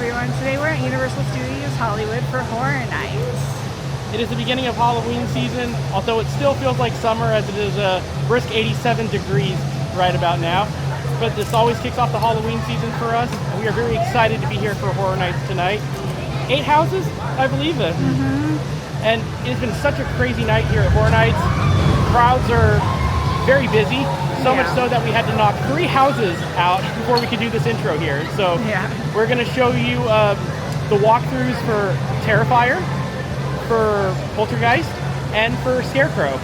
everyone. Today we're at Universal Studios Hollywood for Horror Nights. It is the beginning of Halloween season, although it still feels like summer as it is a brisk 87 degrees right about now. But this always kicks off the Halloween season for us, and we are very excited to be here for Horror Nights tonight. 8 houses, I believe it. And it has been such a crazy night here at Horror Nights. Crowds are very busy, so much so that we had to knock 3 houses out before we could do this intro here. So we're going to show you the walkthroughs for Terrifier, for Poltergeist, and for Scarecrow.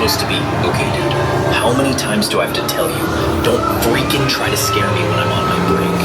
To be okay, dude. How many times do I have to tell you? Don't freaking try to scare me when I'm on my break.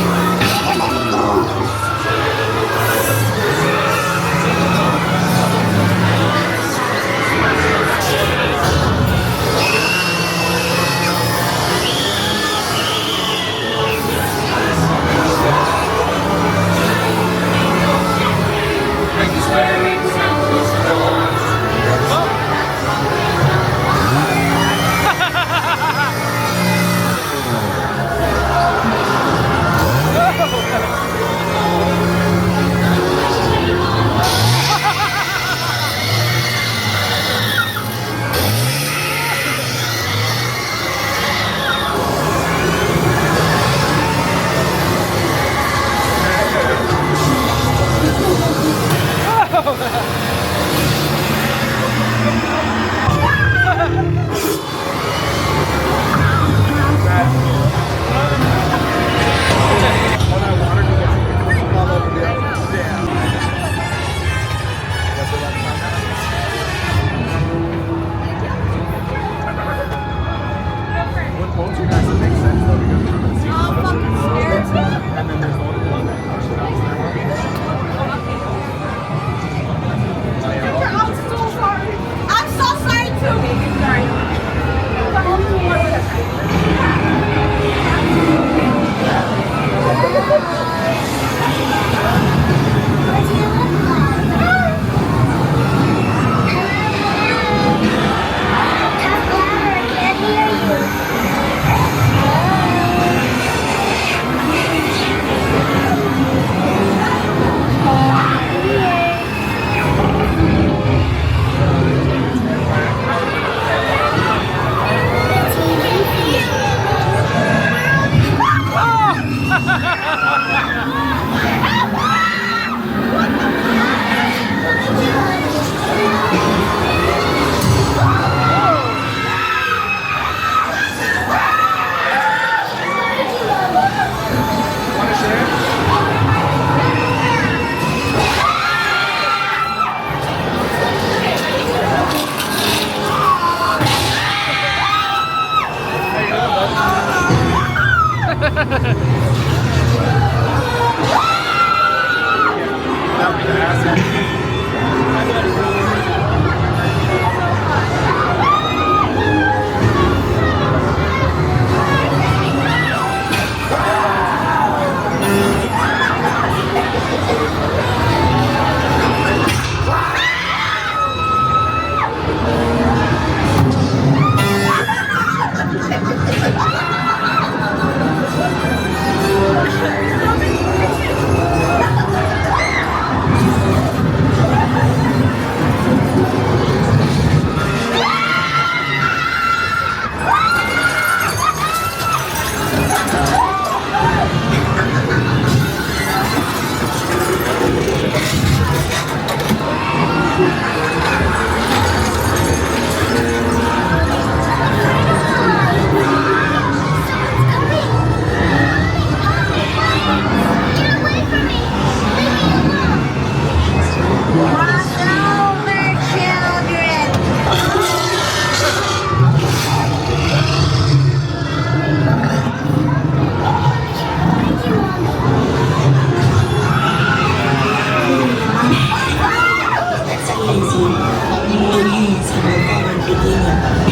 you. It has from the very beginning.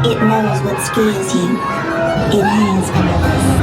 It knows what scares you. It has purpose.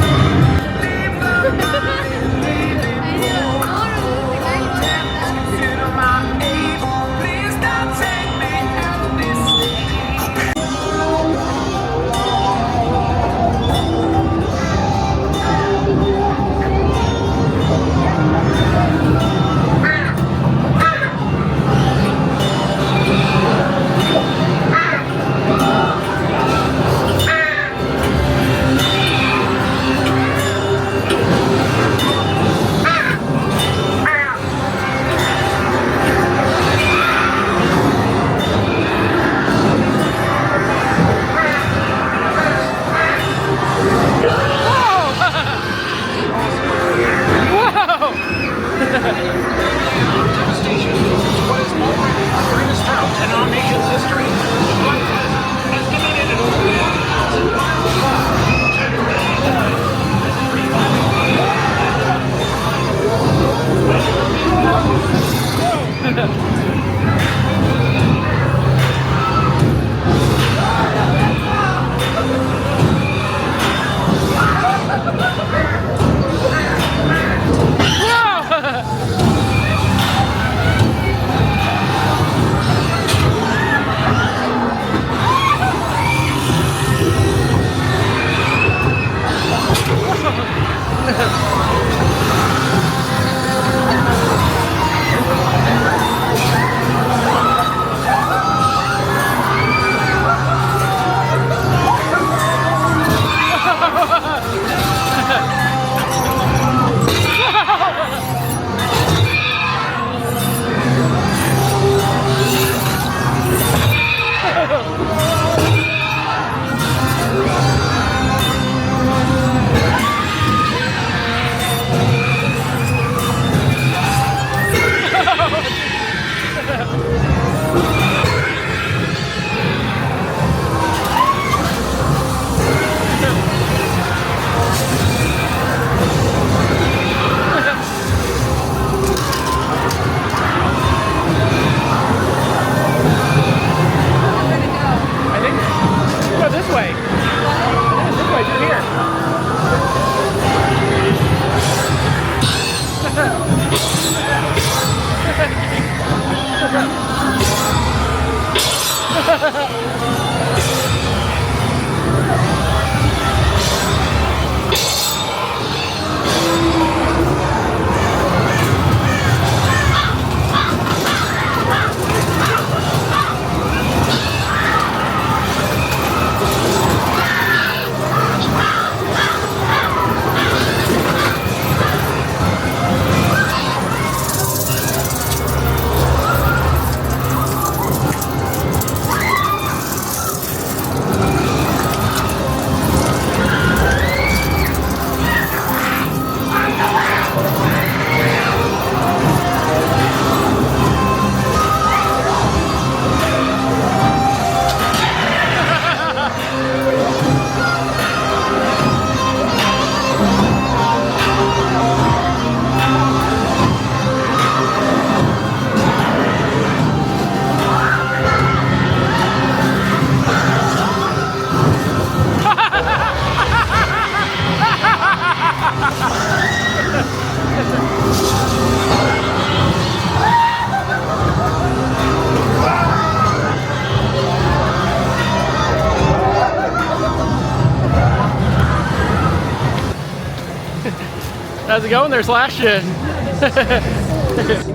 How's it going there, Slash?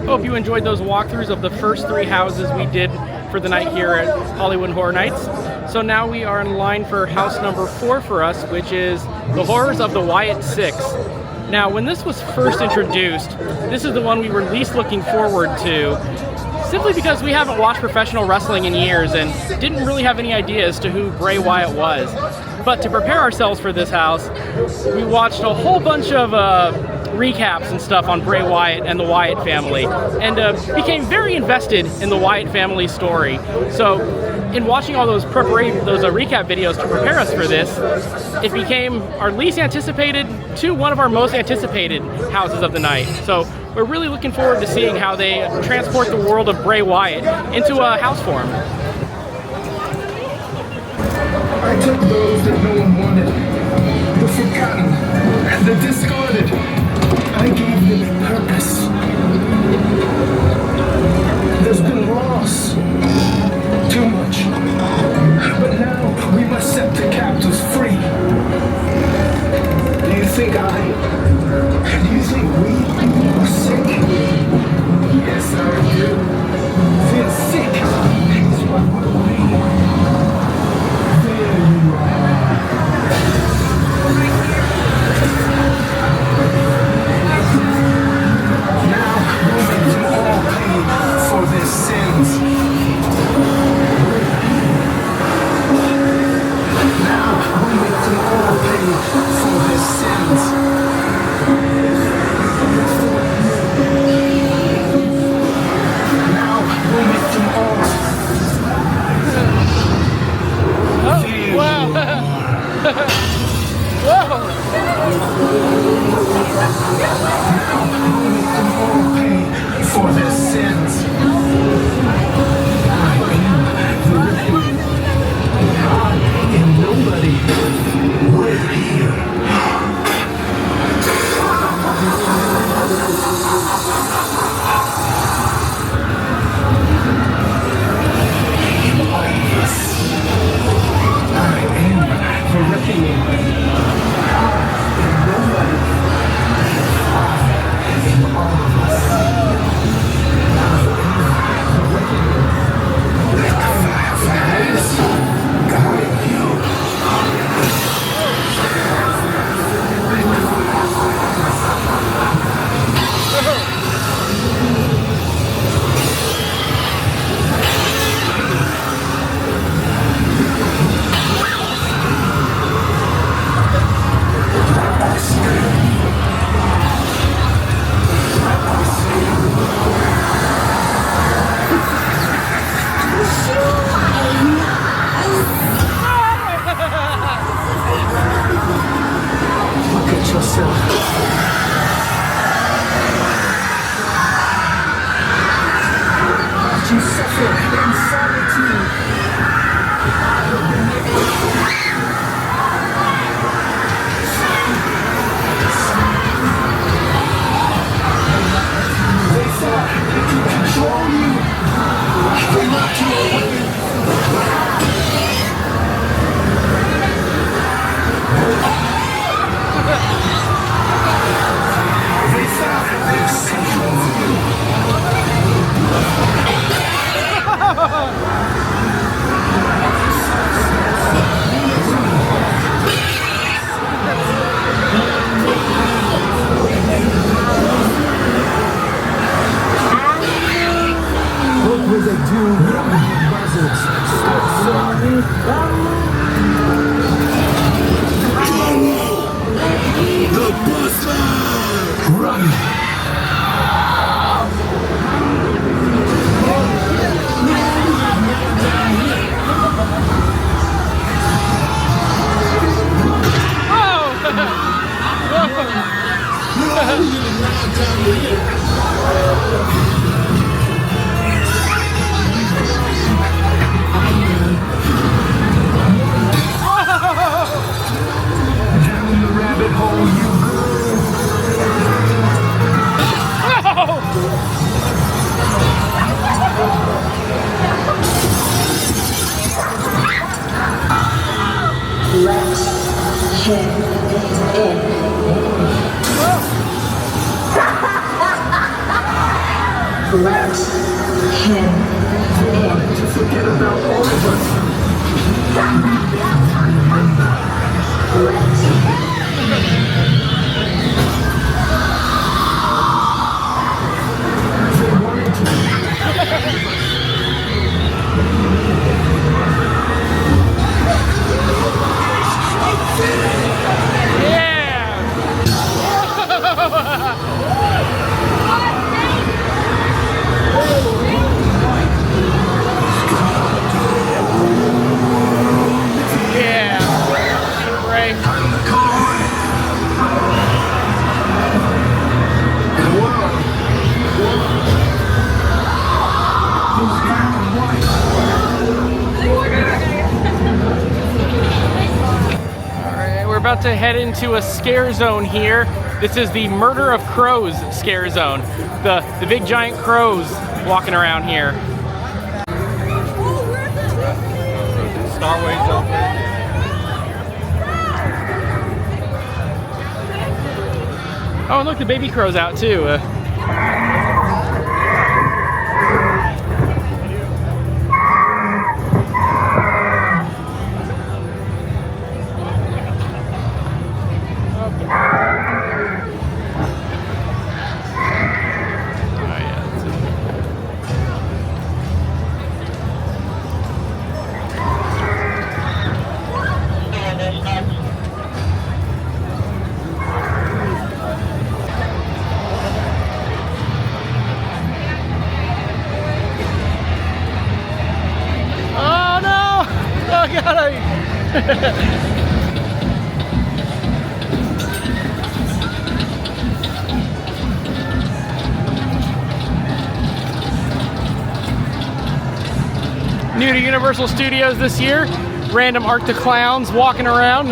Hope you enjoyed those walkthroughs of the first 3 houses we did for the night here at Hollywood Horror Nights. So now we are in line for house number 4 for us, which is The Horrors of the Wyatt Six. Now, when this was first introduced, this is the one we were least looking forward to, simply because we haven't watched professional wrestling in years and didn't really have any idea as to who Bray Wyatt was. But to prepare ourselves for this house, we watched a whole bunch of recaps and stuff on Bray Wyatt and the Wyatt family, and became very invested in the Wyatt family story. So in watching all those recap videos to prepare us for this, it became our least anticipated to one of our most anticipated houses of the night. So we're really looking forward to seeing how they transport the world of Bray Wyatt into a house form. I took those that no one wanted, the forgotten, the discarded. I gave them a purpose. There's been loss, too much, but now we must set the captives free. Do you think we are sick? Yes, I do. Feel sick is what we're waiting. There you are. Now we'll make them all pay for their sins. Now we'll make them all pay for their sins. Now we'll make them all. Oh, wow. Whoa. For their sins. I am the living. I am nobody. We're here. I am the reckoning. I am nobody. I am all of us. Look at yourself. You suffer in solitude. They thought they could control you. They locked you away. They thought they sent you over. What will they do with the buzzards? The Buster! Run! Down the rabbit hole you go. Let's check in. Let him in. To forget about all of us. We're about to head into a scare zone here. This is the Murder of Crows scare zone. The big giant crows walking around here. Starway's open. Oh, and look, the baby crow's out too. New to Universal Studios this year, random Arctic clowns walking around.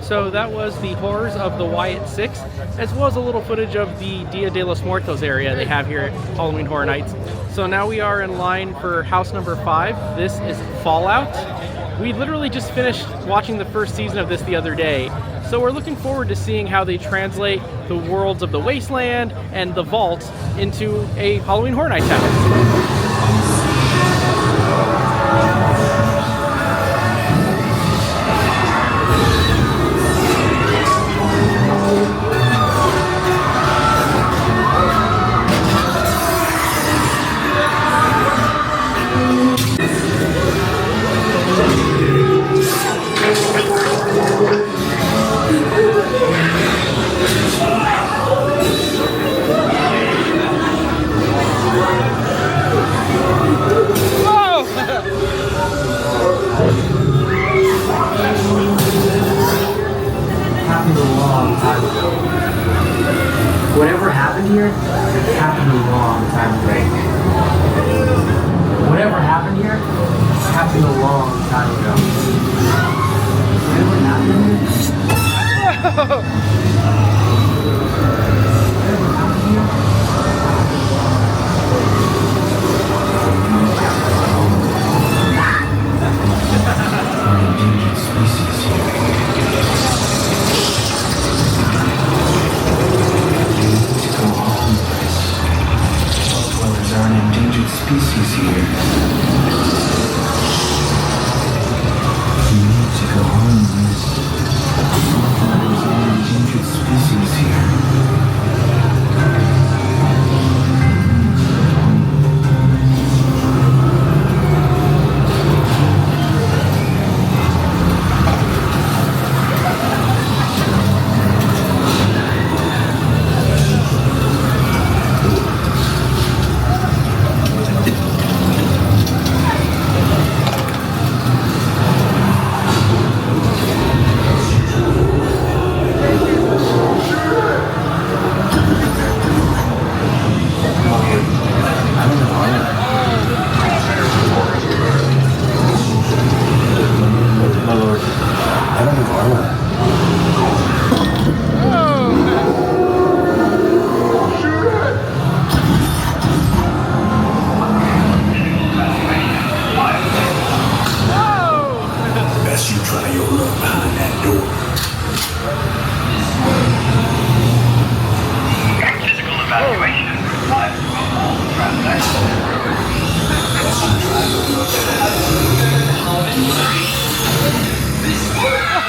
So that was the horrors of the Wyatt 6, as well as a little footage of the Dia de los Muertos area they have here at Halloween Horror Nights. So now we are in line for house number 5. This is Fallout. We literally just finished watching the first season of this the other day, so we're looking forward to seeing how they translate the worlds of the Wasteland and the Vault into a Halloween Horror Nights house. Whatever happened here happened a long time ago. Whatever happened here happened a long time ago. Whatever happened here? Whatever happened here? Endangered species here. There are an endangered species here. You need to go home, miss. There's an endangered species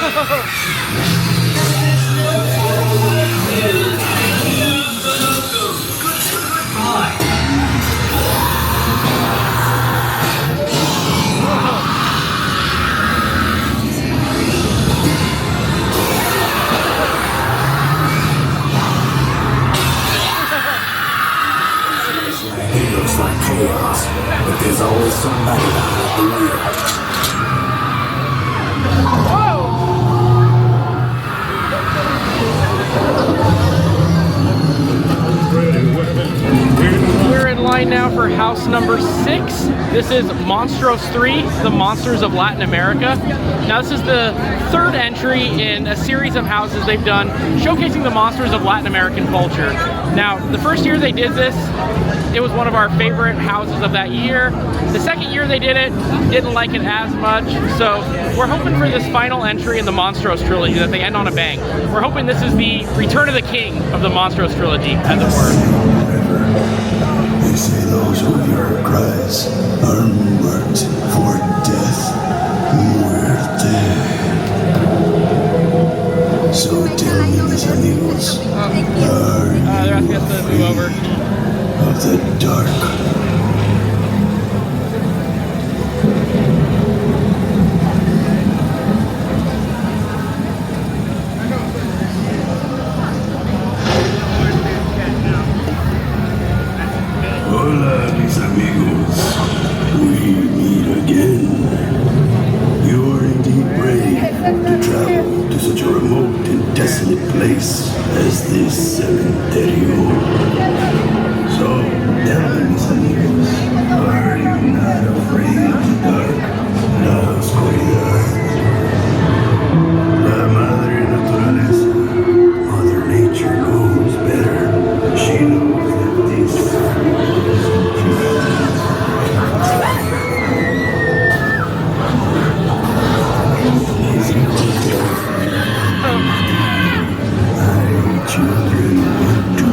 It looks like chaos, but there's always somebody behind the wheel. We're in line now for house number 6. This is Monstros 3, the Monsters of Latin America. Now this is the 3rd entry in a series of houses they've done showcasing the monsters of Latin American culture. Now, the first year they did this, it was one of our favorite houses of that year. The second year they did it, didn't like it as much. So we're hoping for this final entry in the Monstros trilogy that they end on a bang. We're hoping this is the return of the king of the Monstros trilogy, as it were. They say those who hear her cries are marked for death. Muerte. So tell me, mis amigos, are you They're asking us to move over. of the dark? Hola, mis amigos. We meet again. You are indeed brave to travel to such a remote and desolate place as this cementerio. So, tell me, mis amigos, are you not afraid of the dark? La oscuridad. La madre naturaleza, Mother Nature knows better. She knows that this children want to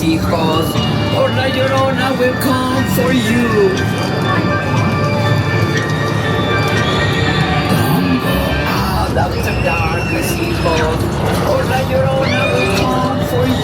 hijos. Por la llorona will come for you. Don't go out after dark, mis hijos. Por la llorona will come for you.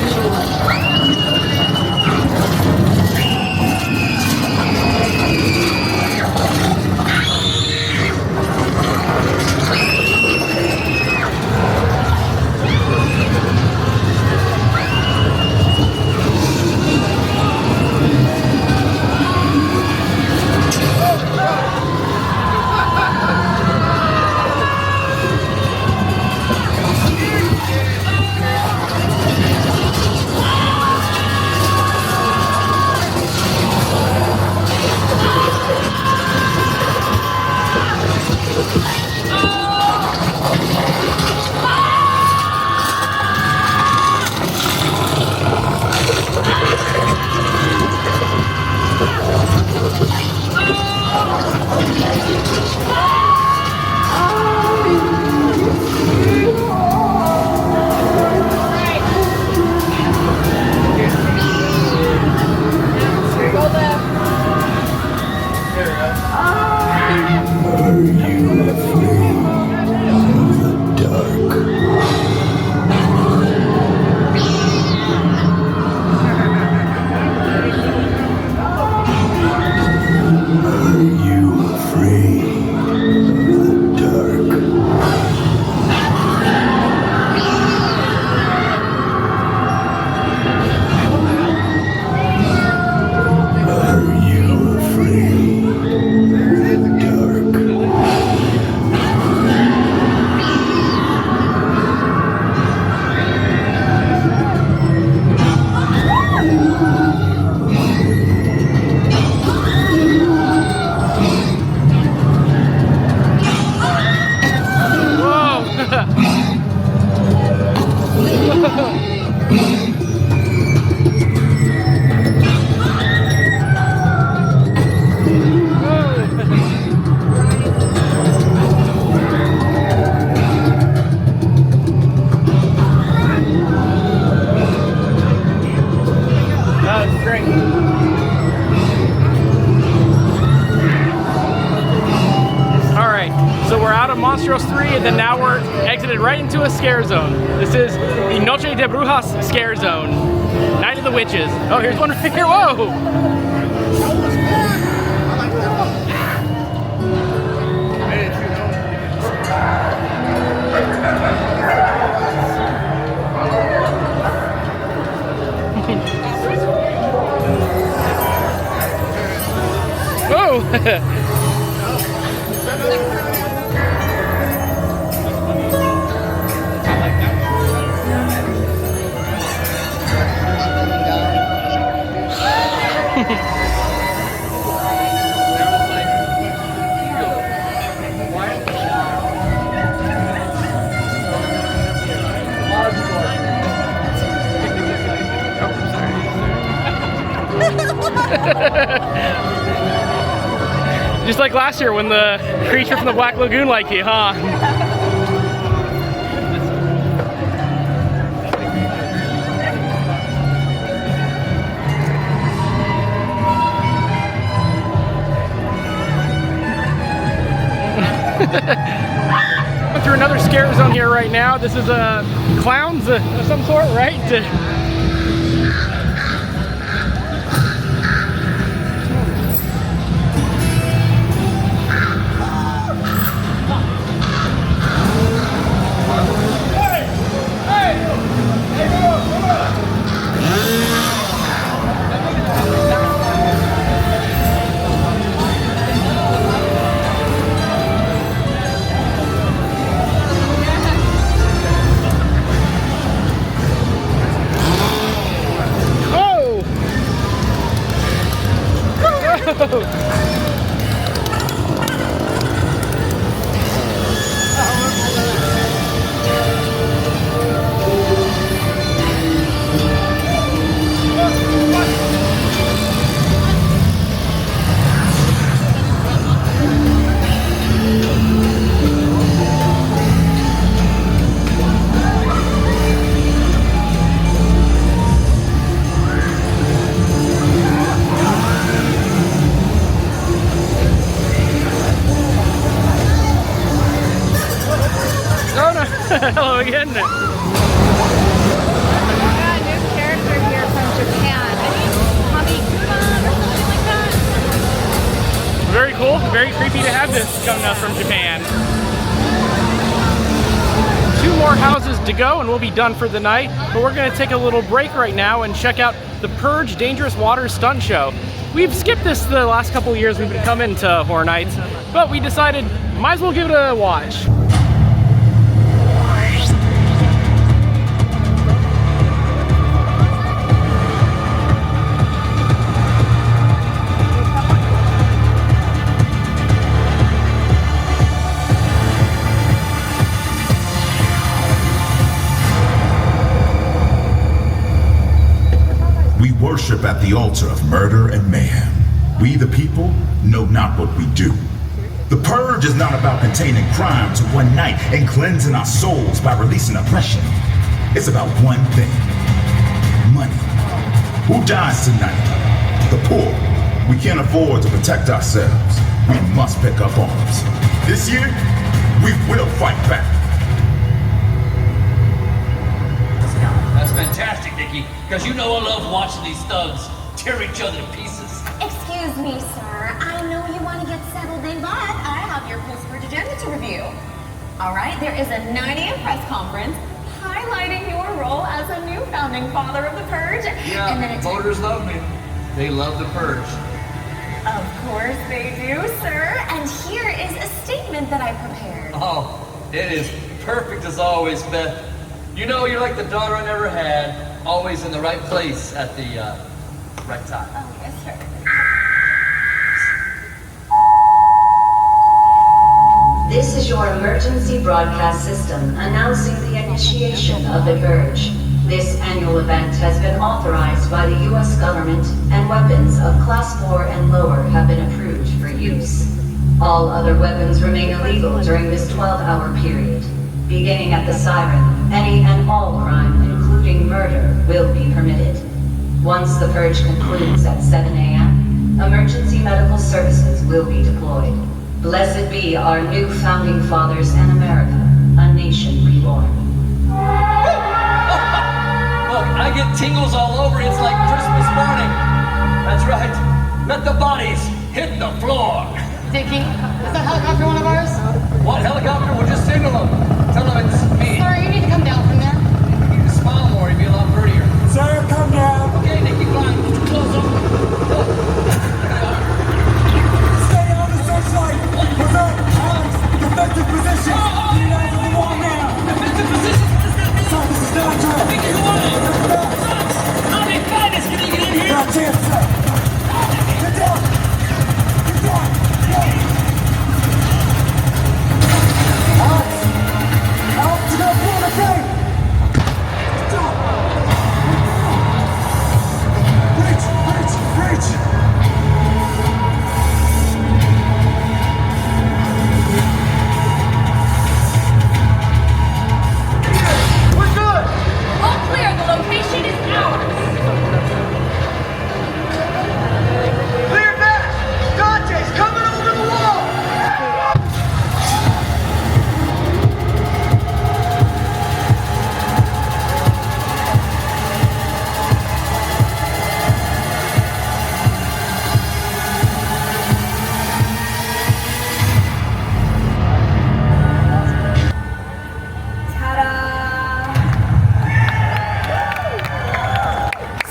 Monstros 3, and then now we're exited right into a scare zone. This is the Noche de Brujas scare zone. Night of the Witches. Oh, here's one right here. Whoa! Whoa! Just like last year when the creature from the Black Lagoon liked you, huh? Going through another scare zone here right now. This is clowns of some sort, right? Hello again. We got a new character here from Japan. I think Kamikuma or something like that. Very cool. Very creepy to have this coming up from Japan. 2 more houses to go and we'll be done for the night. But we're going to take a little break right now and check out the Purge Dangerous Waters Stunt Show. We've skipped this the last couple of years we've been coming to Horror Nights, but we decided might as well give it a watch. We worship at the altar of murder and mayhem. We the people know not what we do. The Purge is not about containing crime to one night and cleansing our souls by releasing oppression. It's about one thing: money. Who dies tonight? The poor. We can't afford to protect ourselves. We must pick up arms. This year, we will fight back. That's fantastic, Nikki, because you know I love watching these thugs tear each other to pieces. Excuse me, sir. I know you want to get settled in, but I have your post-Purge agenda to review. All right, there is a 9 a.m. press conference highlighting your role as a new founding father of the Purge. Yeah, and then voters love me. They love the Purge. Of course they do, sir. And here is a statement that I prepared. Oh, it is perfect as always, Beth. You know, you're like the daughter I never had, always in the right place at the right time. Oh, yes, sir. This is your emergency broadcast system announcing the initiation of the Purge. This annual event has been authorized by the U.S. government, and weapons of Class 4 and lower have been approved for use. All other weapons remain illegal during this 12-hour period. Beginning at the siren, any and all crime, including murder, will be permitted. Once the Purge concludes at 7 a.m., emergency medical services will be deployed. Blessed be our new founding fathers and America, a nation reborn. Look, I get tingles all over. It's like Christmas morning. That's right. Let the bodies hit the floor. Dickie, is that helicopter one of ours? What helicopter? We'll just signal them. Tell them it's me. Sir, you need to come down from there. You need to smile more. You'd be a lot prettier. Sir, come down. Okay, Nikki, fine. Put your clothes on. Stay on the searchlight. What's up, Alex? Defective position. You guys on the wall now. Defensive position? What does that mean? Sir, this is not true. Think it's one. How many fighters can you get in here? Not a chance, sir. Get down. Get down. Alex, you gotta pull the gate. Stop. Reach. We're good. All clear. The location is ours. Clear back. Dante's coming over the wall.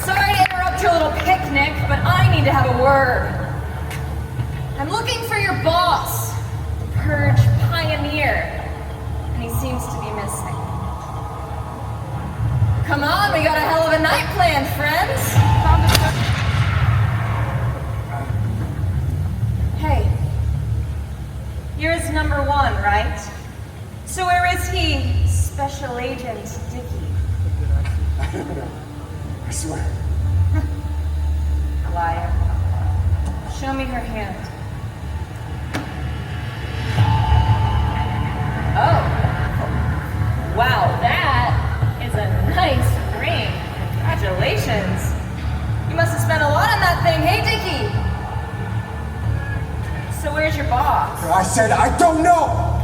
Sorry to interrupt your little picnic, but I need to have a word. I'm looking for your boss, the Purge pioneer, and he seems to be missing. Come on, we got a hell of a night planned, friends. Hey, yours number 1, right? So where is he, Special Agent Dickie? I swear. Liar. Show me her hand. Oh. Wow, that is a nice ring. Congratulations. You must have spent a lot on that thing. Hey, Dickie. So where's your boss? I said I don't know.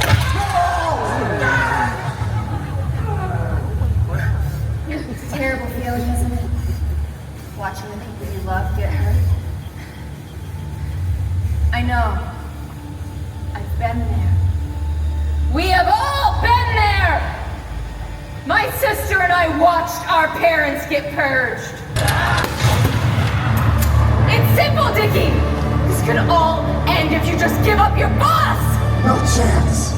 know. I've been there. We have all been there! My sister and I watched our parents get purged. It's simple, Dickie! This could all end if you just give up your boss! No chance!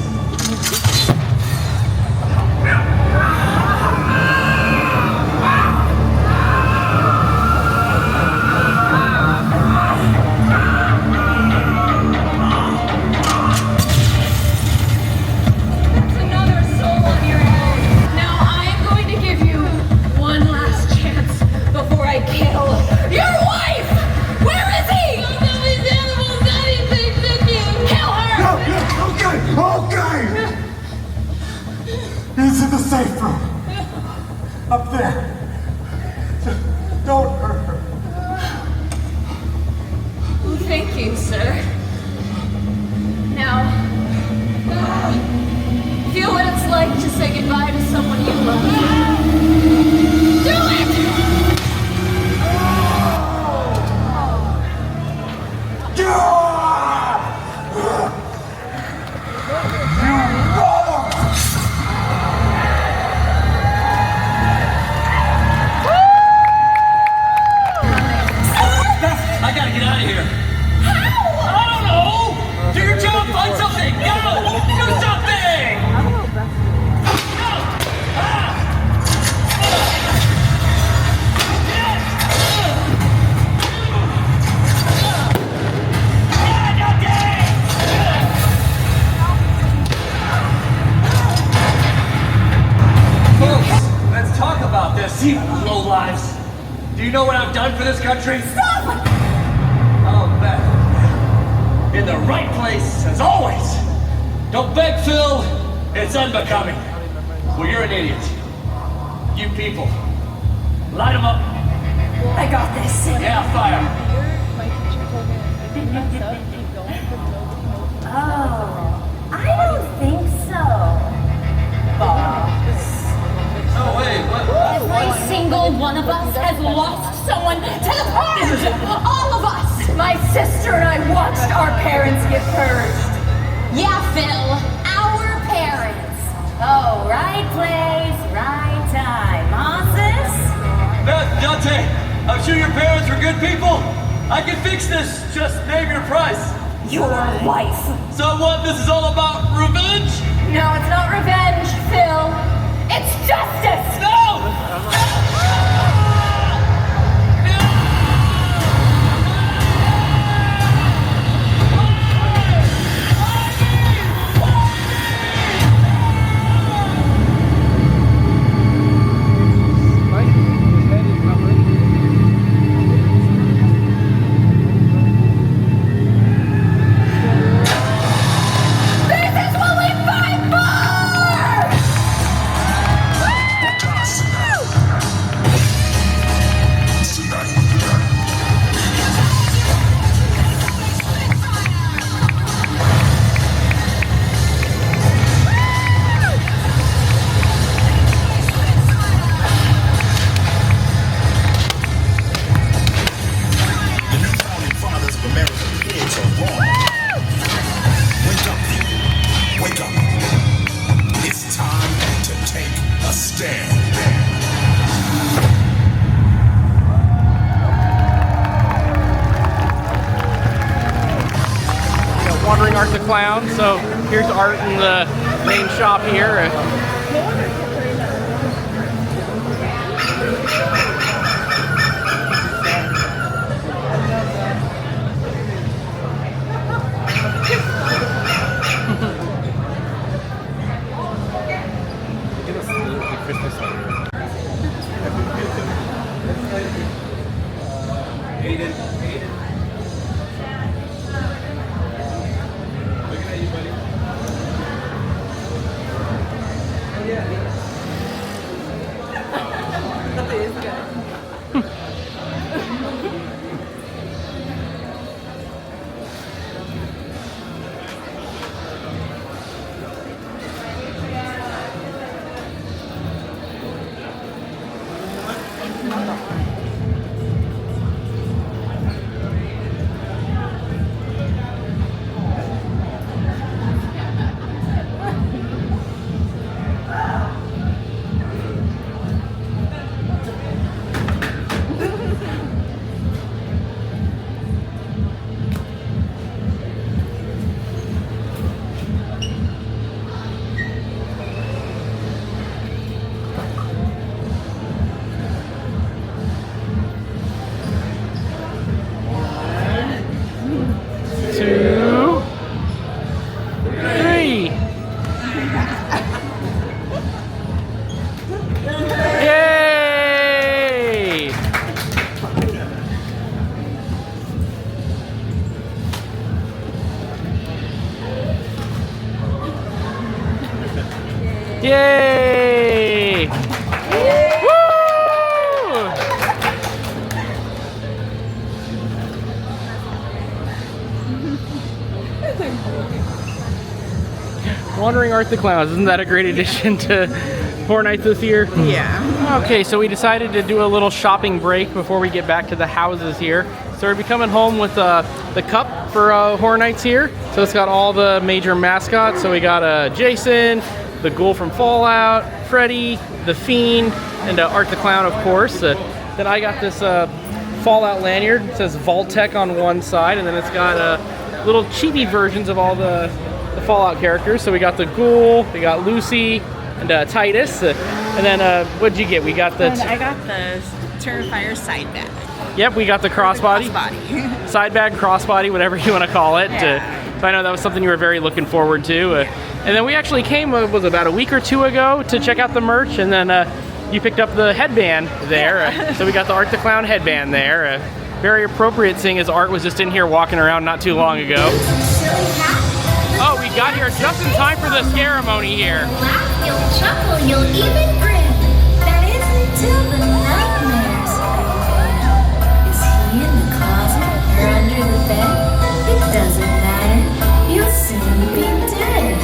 Into the safe room. Up there. Don't hurt her. Thank you, sir. Now, feel what it's like to say goodbye to someone you love. Do it! I gotta get out of here. How? I don't know. Do your job. Find something. Go. Do something. Folks, let's talk about this. You lowlives. Do you know what I've done for this country? Stop! Oh, Beth. In the right place, as always. Don't beg, Phil. It's unbecoming. Well, you're an idiot. You people. Light them up. I got this. Yeah, fire. Oh, I don't think so. Boss. Oh, wait, what? Every single one of us has lost someone to the purge! All of us! My sister and I watched our parents get purged. Yeah, Phil, our parents. Oh, right place, right time, huh, sis? Beth, Dante, I'm sure your parents were good people. I can fix this. Just name your price. Your wife. So what, this is all about revenge? No, it's not revenge, Phil. It's justice! No! This is what we fight for! Wandering Art the Clown. So here's Art in the main shop here. Art the Clowns. Isn't that a great addition to Horror Nights this year? Yeah. Okay, so we decided to do a little shopping break before we get back to the houses here. So we'll be coming home with the cup for Horror Nights here. So it's got all the major mascots. So we got Jason, the Ghoul from Fallout, Freddy, the Fiend, and Art the Clown, of course. Then I got this Fallout lanyard. It says Vault-Tec on one side, and then it's got little chibi versions of all the Fallout characters. So we got the Ghoul, we got Lucy, and Titus. And then what'd you get? We got the... I got the Terrifier side bag. Yep, we got the crossbody. Side bag, crossbody, whatever you want to call it. Yeah. So I know that was something you were very looking forward to. And then we actually came, was about a week or two ago to check out the merch, and then you picked up the headband there. So we got the Art the Clown headband there. Very appropriate, seeing as Art was just in here walking around not too long ago. Oh, we got here just in time for the ceremony here. You'll laugh, you'll chuckle, you'll even grin. That is until the nightmares begin. Is he in the closet or under the bed? It doesn't matter. You'll soon be dead.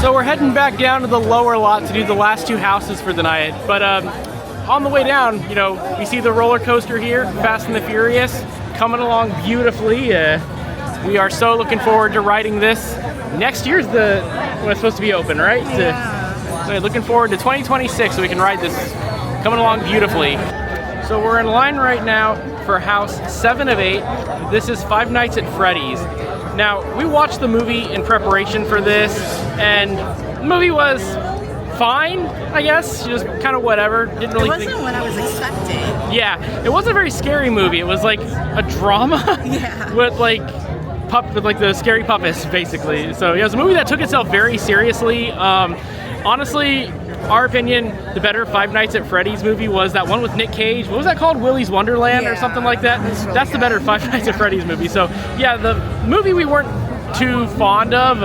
So we're heading back down to the lower lot to do the last two houses for the night. But on the way down, you know, we see the roller coaster here, Fast and the Furious, coming along beautifully. We are so looking forward to riding this. Next year's when it's supposed to be open, right? Yeah. So looking forward to 2026 so we can ride this, coming along beautifully. So we're in line right now for house 7 of 8. This is Five Nights at Freddy's. Now, we watched the movie in preparation for this, and the movie was fine, I guess, just kind of whatever. Didn't really It wasn't what I was expecting. Yeah, it wasn't a very scary movie. It was like a drama Yeah. with like the scary puppets, basically. So yeah, it was a movie that took itself very seriously. Honestly, our opinion, the better Five Nights at Freddy's movie was that one with Nick Cage. What was that called? Willy's Wonderland or something like that? That's the better Five Nights at Freddy's movie. So yeah, the movie we weren't too fond of.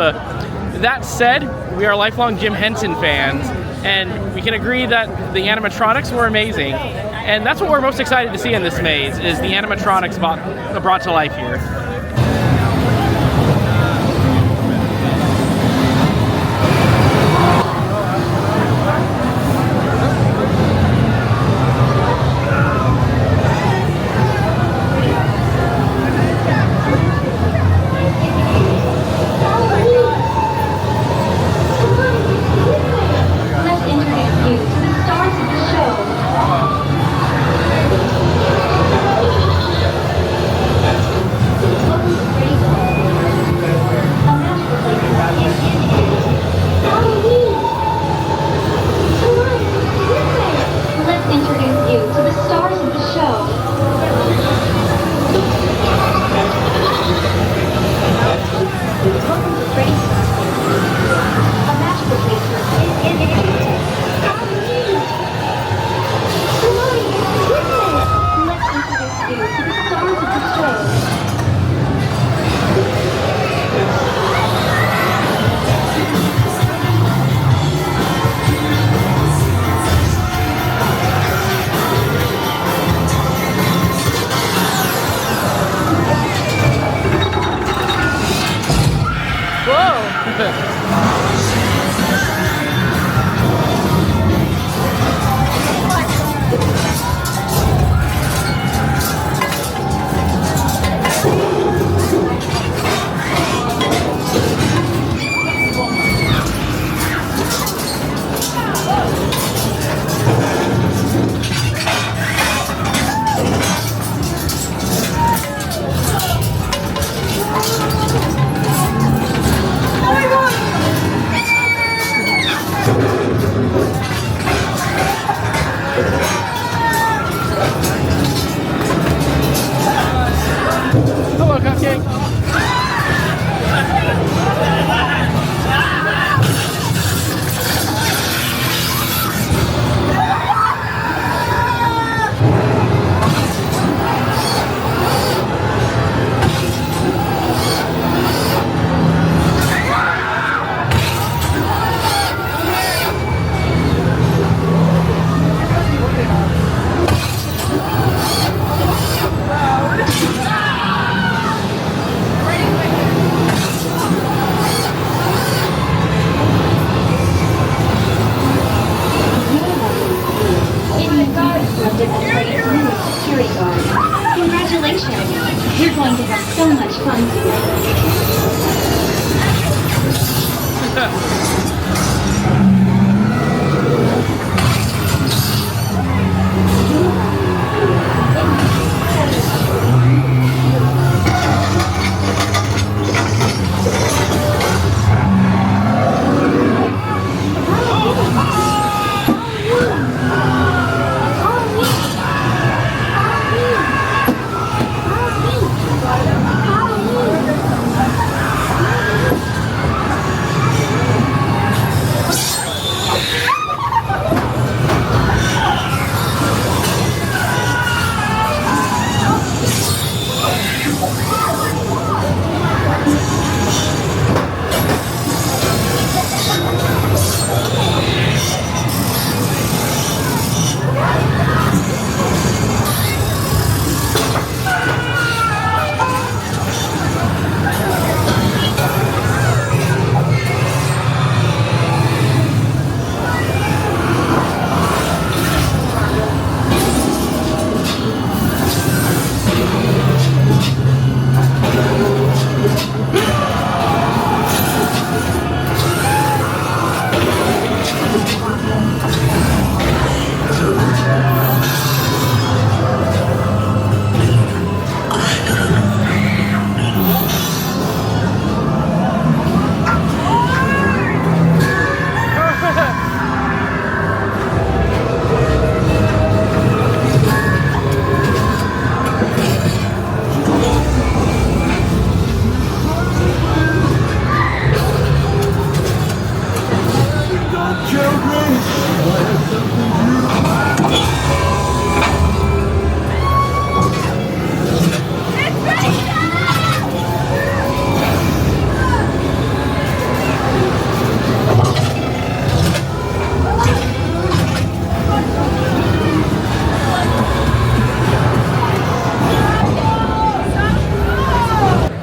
That said, we are lifelong Jim Henson fans, and we can agree that the animatronics were amazing. And that's what we're most excited to see in this maze, is the animatronics brought to life here.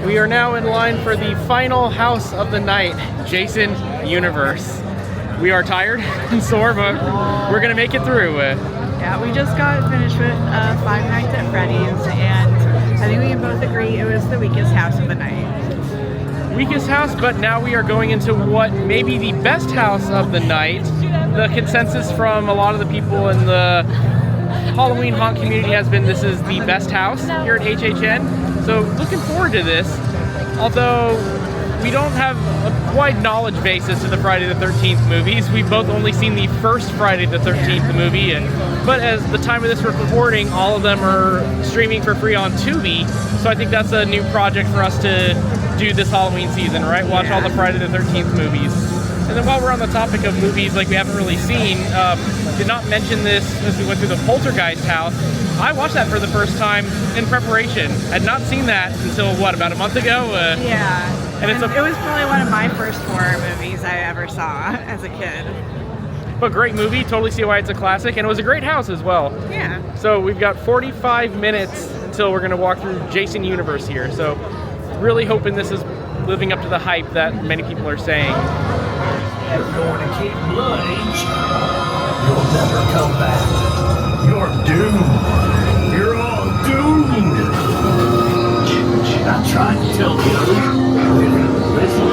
We are now in line for the final house of the night, Jason Universe. We are tired and sore, but we're gonna make it through. Yeah, we just got finished with Five Nights at Freddy's, and I think we can both agree it was the weakest house of the night. Weakest house, but now we are going into what may be the best house of the night. The consensus from a lot of the people in the Halloween haunt community has been this is the best house here at HHN. So looking forward to this, although we don't have a wide knowledge basis to the Friday the 13th movies. We've both only seen the first Friday the 13th movie, but as the time of this recording, all of them are streaming for free on Tubi, so I think that's a new project for us to do this Halloween season, right? Watch all the Friday the 13th movies. And then while we're on the topic of movies like we haven't really seen, did not mention this as we went through the Poltergeist house. I watched that for the first time in preparation. Had not seen that until, what, about a month ago? Yeah, and it was probably one of my first horror movies I ever saw as a kid. But great movie, totally see why it's a classic, and it was a great house as well. Yeah. So we've got 45 minutes until we're gonna walk through Jason Universe here. So really hoping this is living up to the hype that many people are saying. You're going to keep blood, ain't you? You'll never come back. You're doomed. You're all doomed. I'm trying to tell you. Listen.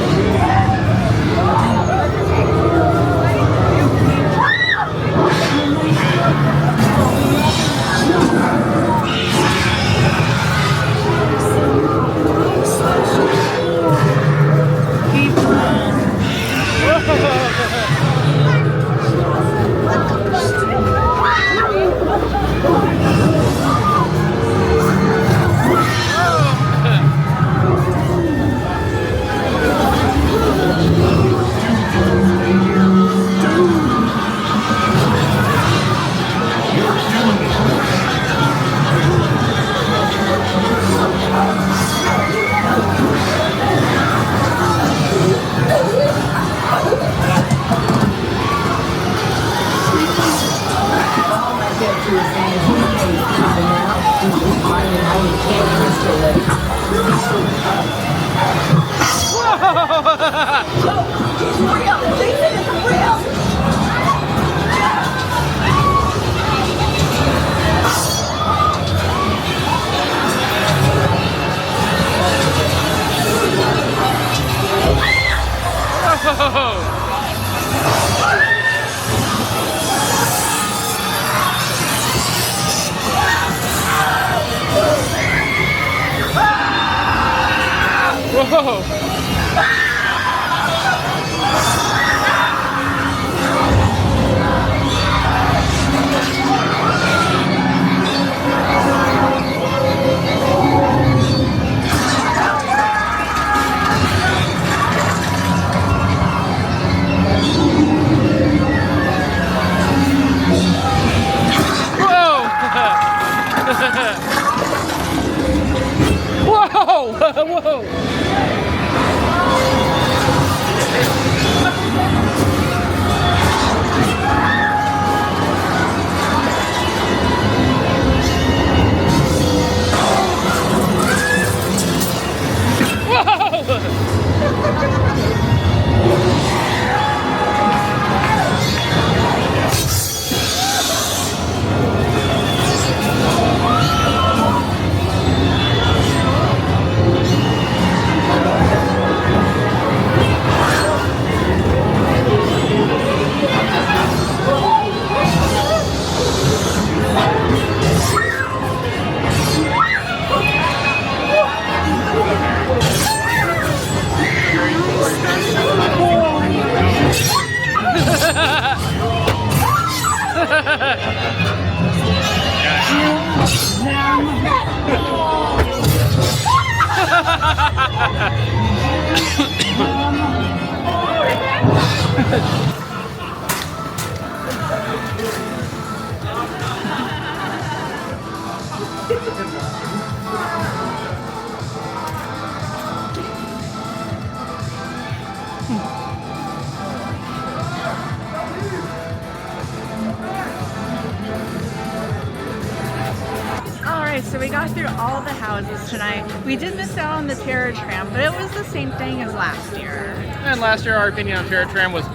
Alright, so we got through all the houses tonight. We did miss out on the Terror Tram, but it was the same thing as last year. And last year our opinion on Terror Tram was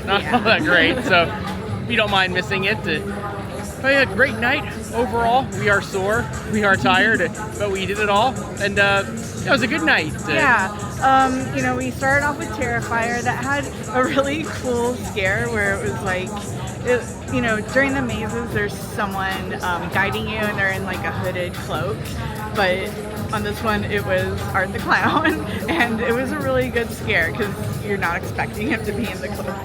not all that great, so we don't mind missing it. But yeah, great night overall. We are sore, we are tired, but we did it all, and it was a good night. Yeah, you know, we started off with Terrifier that had a really cool scare where it was like, you know, during the mazes there's someone guiding you and they're in like a hooded cloak, but on this one it was Art the Clown, and it was a really good scare because you're not expecting him to be in the cloak.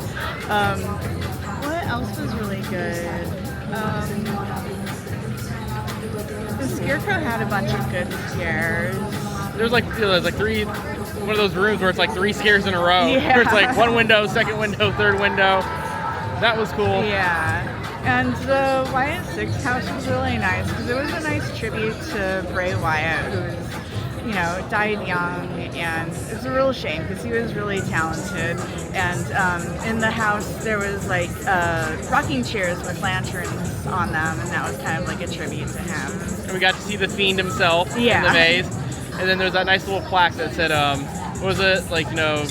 What else was really good? The Scarecrow had a bunch of good scares. There's like one of those rooms where it's like 3 scares in a row. Yeah. Where it's like 1 window, 2nd window, 3rd window. That was cool. Yeah. And the Wyatt 6 house was really nice because it was a nice tribute to Bray Wyatt, who was, you know, died young, and it's a real shame because he was really talented. And in the house there was like rocking chairs with lanterns on them, and that was kind of like a tribute to him. And we got to see the Fiend himself in Yeah. the maze. And then there's that nice little plaque that said, what was it? Like, you know...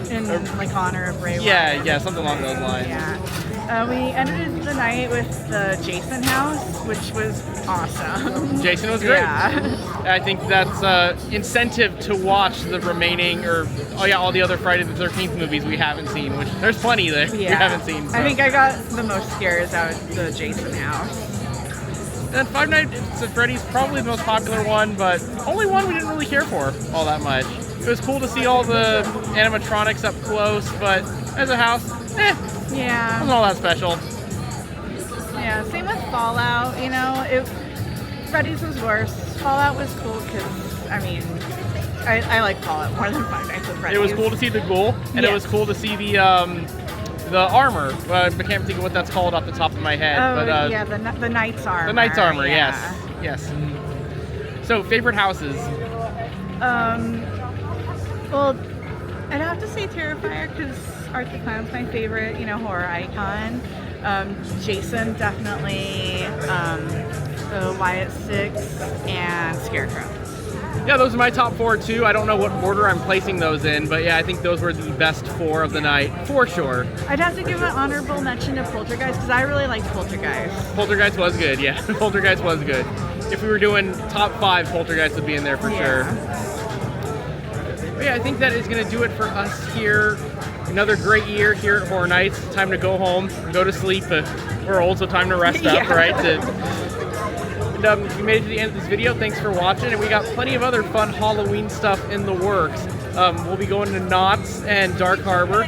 in like honor of Bray Wyatt. Yeah, something along those lines. Yeah. We ended the night with the Jason house, which was awesome. Jason was great. Yeah. I think that's incentive to watch the remaining, all the other Friday the 13th movies we haven't seen, which there's plenty that we haven't seen. So. I think I got the most scares out of the Jason house. And Five Nights at Freddy's probably the most popular one, but only one we didn't really care for all that much. It was cool to see all the animatronics up close, but as a house, yeah, wasn't all that special. Yeah, same with Fallout. You know, Freddy's was worse. Fallout was cool because, I mean, I like Fallout more than Five Nights at Freddy's. It was cool to see the ghoul, and it was cool to see the armor. I can't think of what that's called off the top of my head. Oh, but, yeah, the Knight's armor. The Knight's armor, yeah. yes. So, favorite houses? Well, I'd have to say Terrifier because Art the Clown's my favorite, you know, horror icon. Jason, definitely. The Wyatt 6 and Scarecrow. Yeah, those are my top 4 too. I don't know what order I'm placing those in, but yeah, I think those were the best 4 of the night, for sure. I'd have to give an honorable mention to Poltergeist because I really liked Poltergeist. Poltergeist was good, yeah. Poltergeist was good. If we were doing top 5, Poltergeist would be in there for sure. But yeah, I think that is going to do it for us here. Another great year here at Horror Nights. Time to go home, go to sleep. We're old, so time to rest up, right? And if you made it to the end of this video, thanks for watching. And we got plenty of other fun Halloween stuff in the works. We'll be going to Knott's and Dark Harbor.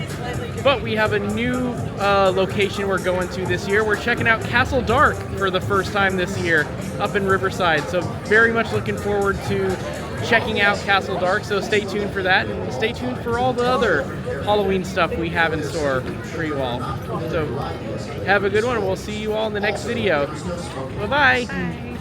But we have a new location we're going to this year. We're checking out Castle Dark for the first time this year up in Riverside. So very much looking forward to checking out Castle Dark. So stay tuned for that, and stay tuned for all the other Halloween stuff we have in store for you all. So have a good one. We'll see you all in the next video. Bye-bye. Bye.